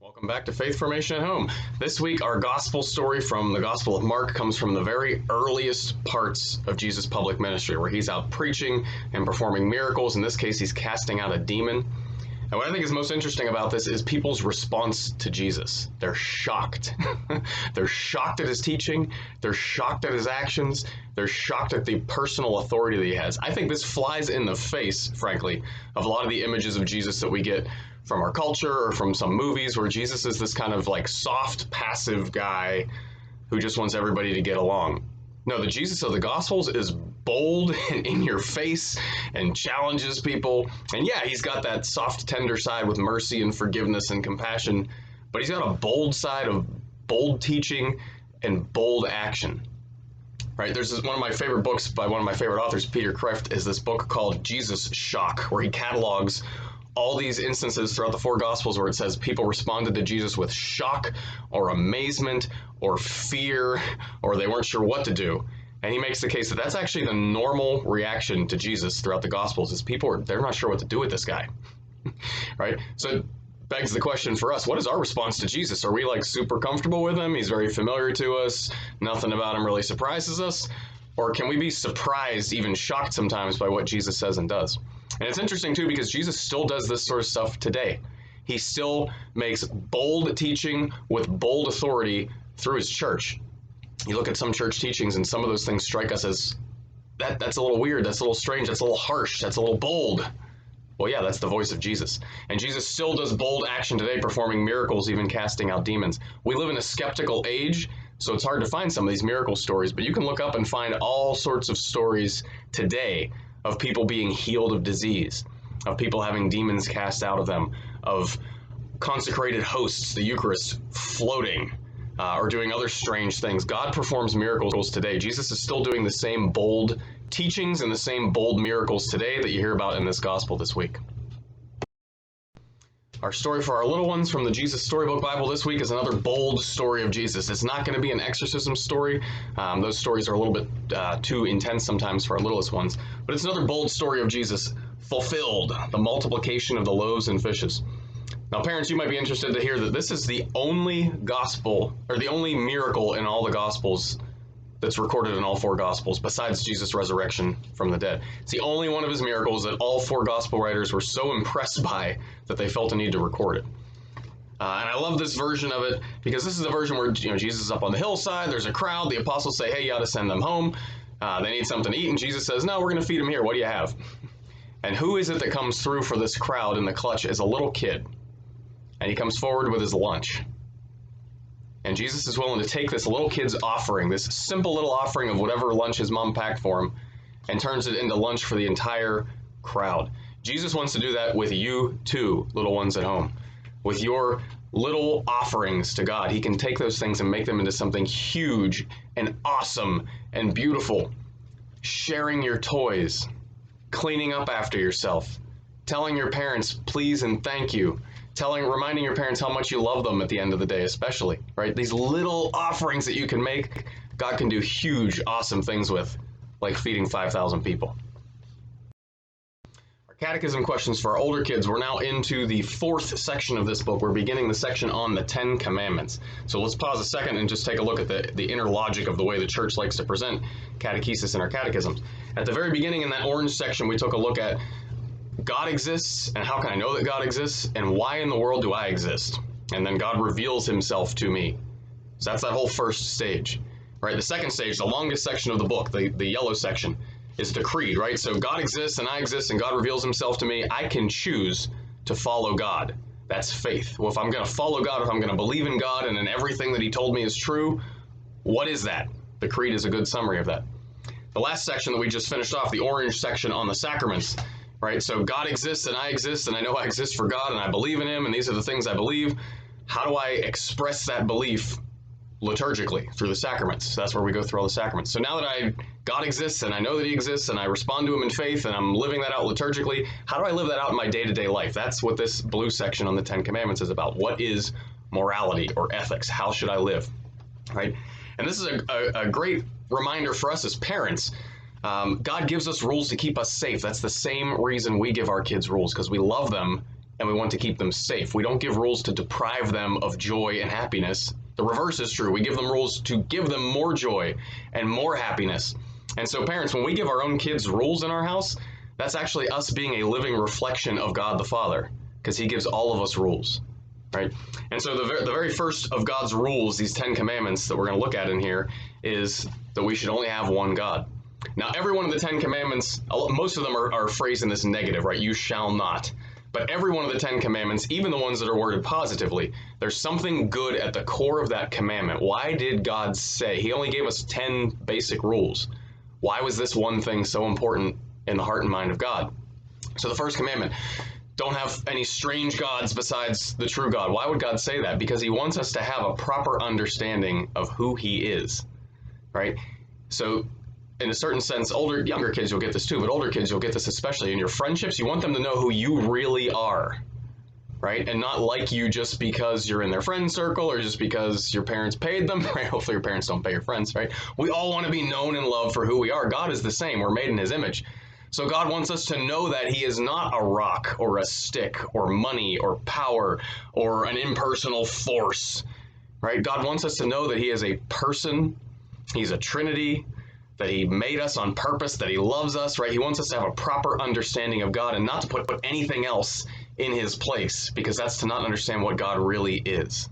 Welcome back to Faith Formation at Home. This week, our gospel story from the Gospel of Mark comes from the very earliest parts of Jesus' public ministry, where he's out preaching and performing miracles. In this case, he's casting out a demon. And what I think is most interesting about this is people's response to Jesus. They're shocked. They're shocked at his teaching. They're shocked at his actions. They're shocked at the personal authority that he has. I think this flies in the face, frankly, of a lot of the images of Jesus that we get from our culture or from some movies, where Jesus is this kind of like soft, passive guy who just wants everybody to get along. No, the Jesus of the Gospels is bold and in your face and challenges people. And yeah, he's got that soft, tender side with mercy and forgiveness and compassion, but he's got a bold side of bold teaching and bold action. Right? There's one of my favorite books by one of my favorite authors, Peter Kreeft, is this book called Jesus Shock, where he catalogs all these instances throughout the four Gospels where it says people responded to Jesus with shock or amazement or fear, or they weren't sure what to do. And he makes the case that that's actually the normal reaction to Jesus throughout the Gospels, is they're not sure what to do with this guy. Right? So it begs the question for us, what is our response to Jesus? Are we like super comfortable with him? He's very familiar to us. Nothing about him really surprises us. Or can we be surprised, even shocked sometimes by what Jesus says and does? And it's interesting too, because Jesus still does this sort of stuff today. He still makes bold teaching with bold authority through his church. You look at some church teachings and some of those things strike us as, that's a little weird, that's a little strange, that's a little harsh, that's a little bold. Well, yeah, that's the voice of Jesus. And Jesus still does bold action today, performing miracles, even casting out demons. We live in a skeptical age, so it's hard to find some of these miracle stories, but you can look up and find all sorts of stories today of people being healed of disease, of people having demons cast out of them, of consecrated hosts, the Eucharist, floating, or doing other strange things. God performs miracles today. Jesus is still doing the same bold teachings and the same bold miracles today that you hear about in this gospel this week. Our story for our little ones from the Jesus Storybook Bible this week is another bold story of Jesus. It's not going to be an exorcism story. Those stories are a little bit too intense sometimes for our littlest ones. But it's another bold story of Jesus fulfilled, the multiplication of the loaves and fishes. Now, parents, you might be interested to hear that this is the only gospel, or the only miracle in all the Gospels that's recorded in all four Gospels, besides Jesus' resurrection from the dead. It's the only one of his miracles that all four Gospel writers were so impressed by that they felt a need to record it. And I love this version of it because this is the version where Jesus is up on the hillside, there's a crowd, the apostles say, hey, you ought to send them home. They need something to eat, and Jesus says, no, we're going to feed them here. What do you have? And who is it that comes through for this crowd in the clutch is a little kid. And he comes forward with his lunch. And Jesus is willing to take this little kid's offering, this simple little offering of whatever lunch his mom packed for him, and turns it into lunch for the entire crowd. Jesus wants to do that with you too, little ones at home. With your little offerings to God, he can take those things and make them into something huge and awesome and beautiful. Sharing your toys, cleaning up after yourself, telling your parents please and thank you, reminding your parents how much you love them at the end of the day, especially, right? These little offerings that you can make, God can do huge, awesome things with, like feeding 5,000 people. Our catechism questions for our older kids, we're now into the fourth section of this book. We're beginning the section on the Ten Commandments. So let's pause a second and just take a look at the inner logic of the way the church likes to present catechesis in our catechisms. At the very beginning in that orange section, we took a look at God exists, and how can I know that God exists, and why in the world do I exist? And then God reveals himself to me. So that's that whole first stage, right? The second stage, the longest section of the book, the yellow section, is the creed, right? So God exists, and I exist, and God reveals himself to me. I can choose to follow God. That's faith. Well, if I'm going to follow God, if I'm going to believe in God, and in everything that he told me is true, what is that? The creed is a good summary of that. The last section that we just finished off, the orange section on the sacraments, right? So God exists and I exist and I know I exist for God and I believe in him and these are the things I believe. How do I express that belief liturgically through the sacraments? So that's where we go through all the sacraments. So now that God exists and I know that he exists and I respond to him in faith and I'm living that out liturgically, how do I live that out in my day-to-day life? That's what this blue section on the Ten Commandments is about. What is morality or ethics? How should I live, right? And this is a great reminder for us as parents. God gives us rules to keep us safe. That's the same reason we give our kids rules, because we love them and we want to keep them safe. We don't give rules to deprive them of joy and happiness. The reverse is true. We give them rules to give them more joy and more happiness. And so parents, when we give our own kids rules in our house, that's actually us being a living reflection of God the Father, because he gives all of us rules, right? And so the very first of God's rules, these 10 commandments that we're going to look at in here, is that we should only have one God. Now, every one of the 10 commandments, most of them are phrased in this negative, right? You shall not. But every one of the 10 commandments, even the ones that are worded positively, there's something good at the core of that commandment. Why did God say? He only gave us 10 basic rules. Why was this one thing so important in the heart and mind of God? So the first commandment, don't have any strange gods besides the true God. Why would God say that? Because he wants us to have a proper understanding of who he is, right? So in a certain sense, younger kids, you'll get this too, but older kids, you'll get this especially in your friendships. You want them to know who you really are, right? And not like you just because you're in their friend circle or just because your parents paid them, right? Hopefully your parents don't pay your friends, right? We all want to be known and loved for who we are. God is the same. We're made in his image. So God wants us to know that he is not a rock or a stick or money or power or an impersonal force, right? God wants us to know that he is a person. He's a Trinity, that he made us on purpose, that he loves us, right? He wants us to have a proper understanding of God and not to put anything else in his place, because that's to not understand what God really is.